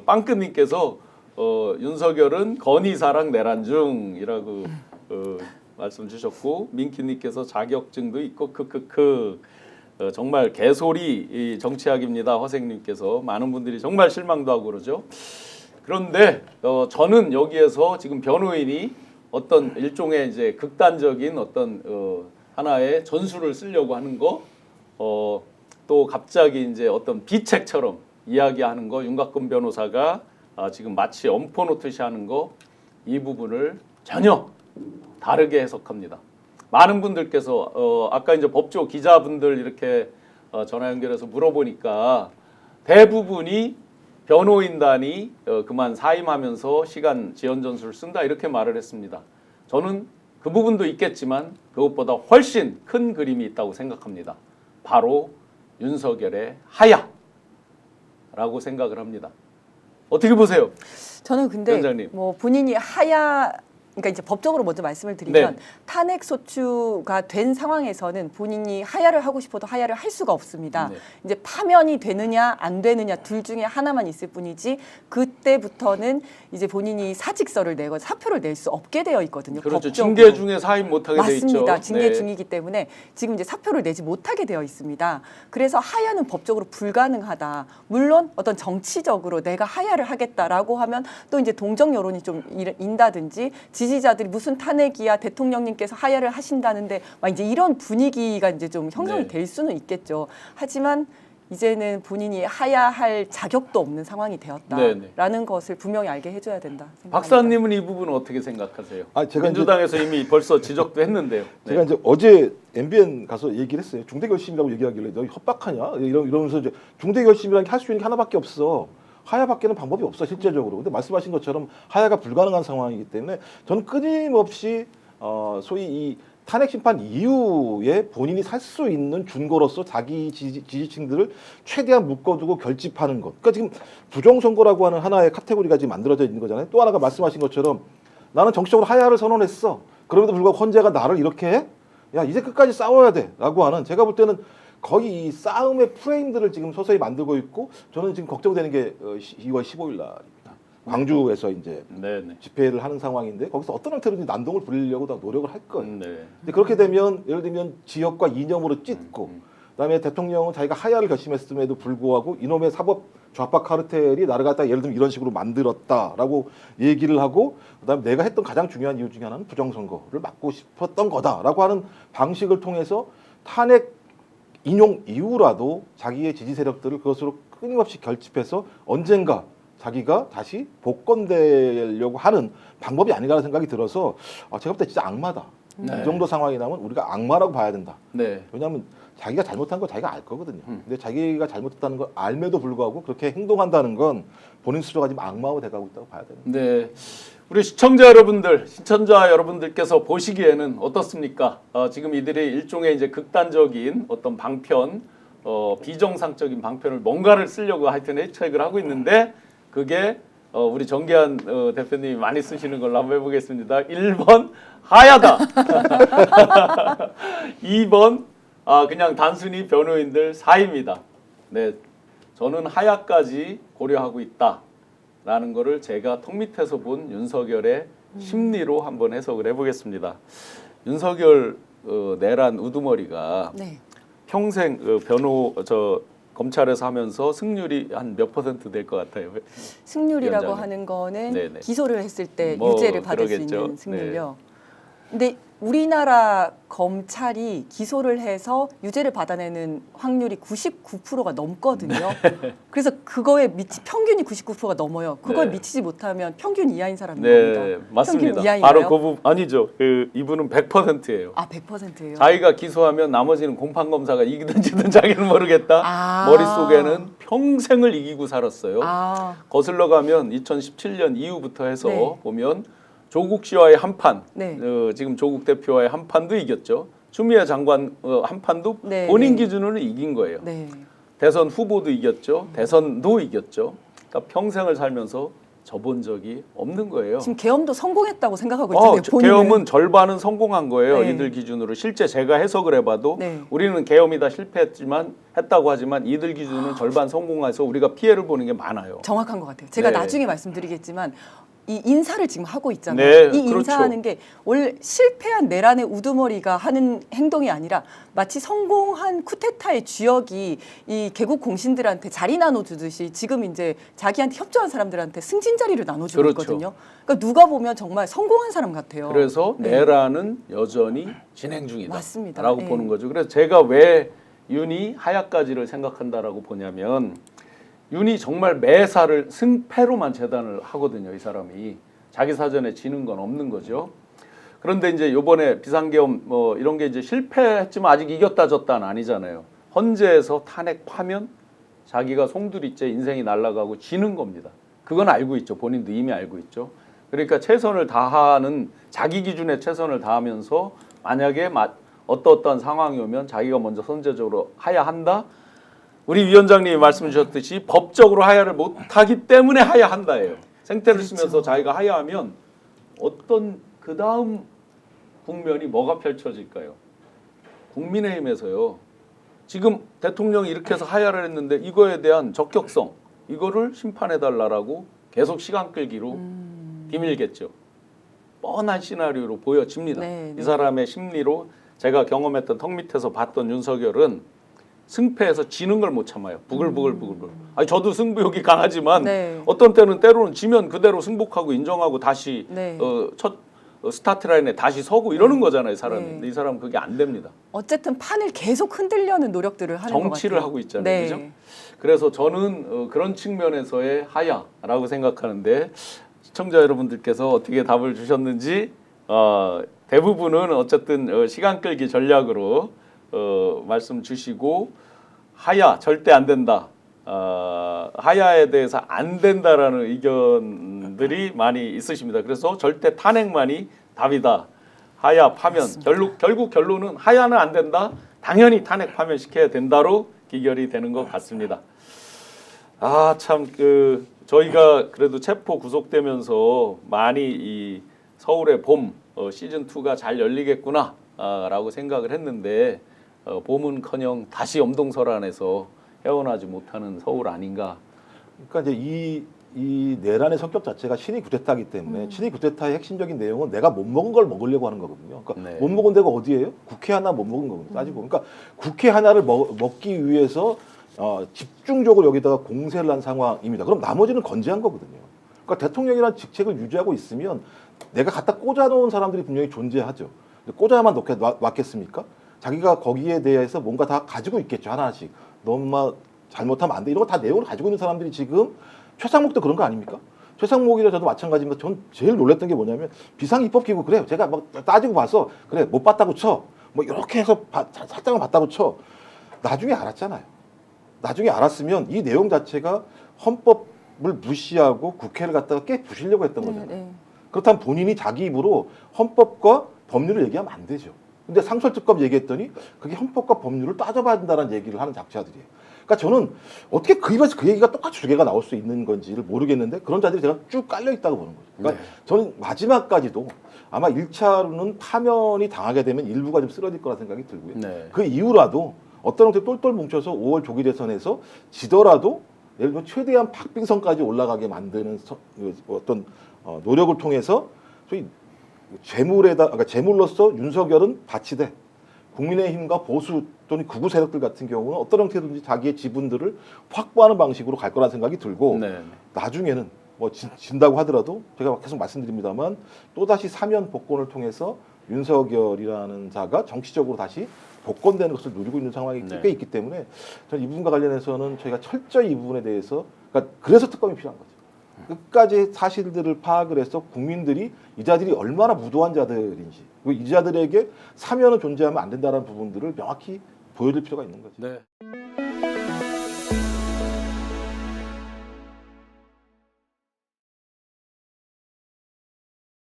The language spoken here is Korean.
빵끝님께서 윤석열은 건의사랑 내란중이라고 말씀 주셨고, 민키님께서 자격증도 있고 크크크. 정말 개소리 정치학입니다. 화생님께서 많은 분들이 정말 실망도 하고 그러죠. 그런데 저는 여기에서 지금 변호인이 어떤 일종의 이제 극단적인 어떤 하나의 전술을 쓰려고 하는 거, 또 갑자기 이제 어떤 비책처럼 이야기하는 거, 윤곽근 변호사가 지금 마치 엄포 놓듯이 하는 거, 이 부분을 전혀 다르게 해석합니다. 많은 분들께서 아까 이제 법조 기자분들 이렇게 전화 연결해서 물어보니까 대부분이 변호인단이 그만 사임하면서 시간 지연 전술을 쓴다 이렇게 말을 했습니다. 저는 그 부분도 있겠지만 그것보다 훨씬 큰 그림이 있다고 생각합니다. 바로 윤석열의 하야라고 생각을 합니다. 어떻게 보세요? 저는 근데 위원장님. 뭐 본인이 그러니까 이제 법적으로 먼저 말씀을 드리면 네. 탄핵 소추가 된 상황에서는 본인이 하야를 하고 싶어도 하야를 할 수가 없습니다. 네. 이제 파면이 되느냐 안 되느냐 둘 중에 하나만 있을 뿐이지 그때부터는 이제 본인이 사직서를 내고 사표를 낼 수 없게 되어 있거든요. 그렇죠. 법적으로. 징계 중에 사임 못하게 돼 있죠. 맞습니다. 징계 네. 중이기 때문에 지금 이제 사표를 내지 못하게 되어 있습니다. 그래서 하야는 법적으로 불가능하다. 물론 어떤 정치적으로 내가 하야를 하겠다라고 하면 또 이제 동정 여론이 좀 인다든지 지지자들이 무슨 탄핵이야 대통령님께서 하야를 하신다는데 막 이제 이런 분위기가 이제 좀 형성이 네. 될 수는 있겠죠. 하지만 이제는 본인이 하야할 자격도 없는 상황이 되었다라는 것을 분명히 알게 해줘야 된다 생각합니다. 박사님은 이 부분은 어떻게 생각하세요? 제가 민주당에서 이미 벌써 지적도 했는데요. 네. 제가 이제 어제 MBN 가서 얘기를 했어요. 중대결심이라고 얘기하길래 너 협박하냐? 이러면서 이제 중대결심이라는 게 할 수 있는 게 하나밖에 없어. 하야밖에는 방법이 없어 실제적으로. 근데 말씀하신 것처럼 하야가 불가능한 상황이기 때문에 저는 끊임없이 소위 이 탄핵 심판 이후에 본인이 살 수 있는 준거로서 자기 지지층들을 최대한 묶어두고 결집하는 것. 그러니까 지금 부정선거라고 하는 하나의 카테고리가 지금 만들어져 있는 거잖아요. 또 하나가 말씀하신 것처럼 나는 정치적으로 하야를 선언했어. 그럼에도 불구하고 헌재가 나를 이렇게 해? 야 이제 끝까지 싸워야 돼 라고 하는, 제가 볼 때는 거의 이 싸움의 프레임들을 지금 서서히 만들고 있고, 저는 지금 걱정되는 게 2월 15일 날입니다. 광주에서 이제 네네. 집회를 하는 상황인데 거기서 어떤 형태로든 난동을 부리려고 다 노력을 할 거예요. 네. 근데 그렇게 되면 예를 들면 지역과 이념으로 찢고, 그다음에 대통령은 자기가 하야를 결심했음에도 불구하고 이놈의 사법 좌파 카르텔이 나를 갖다 예를 들면 이런 식으로 만들었다라고 얘기를 하고, 그다음에 내가 했던 가장 중요한 이유 중에 하나는 부정선거를 막고 싶었던 거다라고 하는 방식을 통해서 탄핵 인용 이후라도 자기의 지지 세력들을 그것으로 끊임없이 결집해서 언젠가 자기가 다시 복권되려고 하는 방법이 아닌가라는 생각이 들어서 제가 볼 때 진짜 악마다. 네. 이 정도 상황이 나면 우리가 악마라고 봐야 된다. 네. 왜냐하면 자기가 잘못한 거 자기가 알 거거든요. 근데 자기가 잘못했다는 걸 알매도 불구하고 그렇게 행동한다는 건 본인 스스로가 지금 악마가 돼가고 있다고 봐야 됩니다. 네. 우리 시청자 여러분들, 시청자 여러분들께서 보시기에는 어떻습니까? 지금 이들이 일종의 이제 극단적인 어떤 방편, 비정상적인 방편을 뭔가를 쓰려고 하여튼 해책을 하고 있는데, 그게 우리 정기한 대표님이 많이 쓰시는 걸로 한번 해보겠습니다. 1번 하야다. 2번 그냥 단순히 변호인들 사입니다. 네, 저는 하야까지 고려하고 있다라는 거를 제가 턱 밑에서 본 윤석열의 심리로 한번 해석을 해보겠습니다. 윤석열 내란 우두머리가 네. 평생 검찰에서 하면서 승률이 한 몇 % 될 것 같아요? 승률이라고 위원장님. 하는 거는 네네. 기소를 했을 때 뭐 유죄를 받을 그러겠죠. 수 있는 승률요. 근데 우리나라 검찰이 기소를 해서 유죄를 받아내는 확률이 99%가 넘거든요. 그래서 그거에 평균이 99%가 넘어요. 그거에 네. 미치지 못하면 평균 이하인 사람인 네, 겁니다. 맞습니다. 평균 이하인가요? 바로 그 부분 아니죠. 이분은 100%예요. 100%예요. 자기가 기소하면 나머지는 공판 검사가 이기든 지든 자기는 모르겠다. 머릿속에는 평생을 이기고 살았어요. 거슬러 가면 2017년 이후부터 해서 네. 보면 조국 씨와의 한판, 네. 지금 조국 대표와의 한판도 이겼죠. 추미애 장관 한판도 네, 본인 네. 기준으로 이긴 거예요. 네. 대선 후보도 이겼죠. 대선도 이겼죠. 그러니까 평생을 살면서 져본 적이 없는 거예요. 지금 계엄도 성공했다고 생각하고 있잖아요. 본인은. 계엄은 절반은 성공한 거예요. 네. 이들 기준으로. 실제 제가 해석을 해봐도 네. 우리는 계엄이다 했다고 하지만 이들 기준은 절반 성공해서 우리가 피해를 보는 게 많아요. 정확한 것 같아요. 제가 네. 나중에 말씀드리겠지만 이 인사를 지금 하고 있잖아요. 네, 이 그렇죠. 인사하는 게 원래 실패한 내란의 우두머리가 하는 행동이 아니라 마치 성공한 쿠데타의 주역이 이 개국 공신들한테 자리 나눠주듯이 지금 이제 자기한테 협조한 사람들한테 승진 자리를 나눠주고 그렇죠. 있거든요. 그러니까 누가 보면 정말 성공한 사람 같아요. 그래서 네. 내란은 여전히 진행 중이다. 맞습니다. 라고 네. 보는 거죠. 그래서 제가 왜 윤이 하야까지를 생각한다라고 보냐면 윤이 정말 매사를 승패로만 재단을 하거든요. 이 사람이. 자기 사전에 지는 건 없는 거죠. 그런데 이제 요번에 비상계엄 뭐 이런 게 이제 실패했지만 아직 이겼다 졌다는 아니잖아요. 헌재에서 탄핵 파면 자기가 송두리째 인생이 날아가고 지는 겁니다. 그건 알고 있죠. 본인도 이미 알고 있죠. 그러니까 최선을 다하는 자기 기준에 최선을 다하면서 만약에 어떠한 상황이 오면 자기가 먼저 선제적으로 하야한다. 우리 위원장님이 말씀 주셨듯이 법적으로 하야를 못하기 때문에 하야한다예요. 생태를 그렇죠. 쓰면서 자기가 하야하면 어떤 그 다음 국면이 뭐가 펼쳐질까요? 국민의힘에서요. 지금 대통령이 이렇게 해서 하야를 했는데 이거에 대한 적격성 이거를 심판해달라고 계속 시간 끌기로 비밀겠죠. 뻔한 시나리오로 보여집니다. 네, 네. 이 사람의 심리로 제가 경험했던 턱 밑에서 봤던 윤석열은 승패에서 지는 걸 못 참아요. 부글부글. 아니 저도 승부욕이 강하지만 네. 어떤 때는 지면 그대로 승복하고 인정하고 다시 네. 첫 스타트 라인에 다시 서고 이러는 거잖아요, 사람이. 네. 근데 이 사람은 그게 안 됩니다. 어쨌든 판을 계속 흔들려는 노력들을 하는 것 같아요. 정치를 하고 있잖아요, 네. 그죠? 그래서 저는 그런 측면에서의 하야라고 생각하는데 시청자 여러분들께서 어떻게 답을 주셨는지 대부분은 어쨌든 시간 끌기 전략으로 말씀 주시고 하야 절대 안 된다. 하야에 대해서 안 된다라는 의견들이 많이 있으십니다. 그래서 절대 탄핵만이 답이다. 하야 파면 결국 결론은 하야는 안 된다. 당연히 탄핵 파면 시켜야 된다로 기결이 되는 것 같습니다. 참 저희가 그래도 체포 구속되면서 많이 이 서울의 봄 시즌 2가 잘 열리겠구나라고 생각을 했는데 봄은커녕 다시 엄동설안에서 헤어나지 못하는 서울 아닌가. 그러니까 이제 이 내란의 성격 자체가 친위 쿠데타이기 때문에 친위 쿠데타의 핵심적인 내용은 내가 못 먹은 걸 먹으려고 하는 거거든요. 그러니까 네. 못 먹은 데가 어디예요? 국회 하나 못 먹은 거거든요. 따지고. 그러니까 국회 하나를 먹기 위해서 집중적으로 여기다가 공세를 한 상황입니다. 그럼 나머지는 건재한 거거든요. 그러니까 대통령이라는 직책을 유지하고 있으면 내가 갖다 꽂아놓은 사람들이 분명히 존재하죠. 꽂아야만 놨겠습니까? 자기가 거기에 대해서 뭔가 다 가지고 있겠죠. 하나씩. 너무 잘못하면 안 돼. 이런 거 다 내용을 가지고 있는 사람들이 지금 최상목도 그런 거 아닙니까? 최상목이라 저도 마찬가지입니다. 전 제일 놀랐던 게 뭐냐면 비상입법기구 그래요. 제가 막 따지고 봐서 그래 못 봤다고 쳐. 뭐 이렇게 해서 살짝은 봤다고 쳐. 나중에 알았잖아요. 나중에 알았으면 이 내용 자체가 헌법을 무시하고 국회를 갖다가 깨부시려고 했던 거잖아요. 네. 그렇다면 본인이 자기 입으로 헌법과 법률을 얘기하면 안 되죠. 근데 상설특검 얘기했더니 그게 헌법과 법률을 따져봐야 된다는 얘기를 하는 작자들이에요. 그러니까 저는 어떻게 그 입에서 그 얘기가 똑같이 두 개가 나올 수 있는 건지를 모르겠는데 그런 자들이 제가 쭉 깔려 있다고 보는 거죠. 그러니까 저는 마지막까지도 아마 1차로는 파면이 당하게 되면 일부가 좀 쓰러질 거라 생각이 들고요. 네. 그 이후라도 어떤 형태 똘똘 뭉쳐서 5월 조기 대선에서 지더라도 예를 들면 최대한 박빙선까지 올라가게 만드는 어떤 노력을 통해서 소위 그러니까 재물로서 윤석열은 바치되 국민의힘과 보수 또는 극우 세력들 같은 경우는 어떤 형태든지 자기의 지분들을 확보하는 방식으로 갈 거라는 생각이 들고 네. 나중에는 뭐 진다고 하더라도 제가 계속 말씀드립니다만 또다시 사면 복권을 통해서 윤석열이라는 자가 정치적으로 다시 복권되는 것을 누리고 있는 상황이 네. 꽤 있기 때문에 저는 이 부분과 관련해서는 저희가 철저히 이 부분에 대해서 그래서 특검이 필요한 거죠. 끝까지 사실들을 파악을 해서 국민들이 이 자들이 얼마나 무도한 자들인지 그리고 이 자들에게 사면은 존재하면 안 된다는 부분들을 명확히 보여줄 필요가 있는 거죠. 네.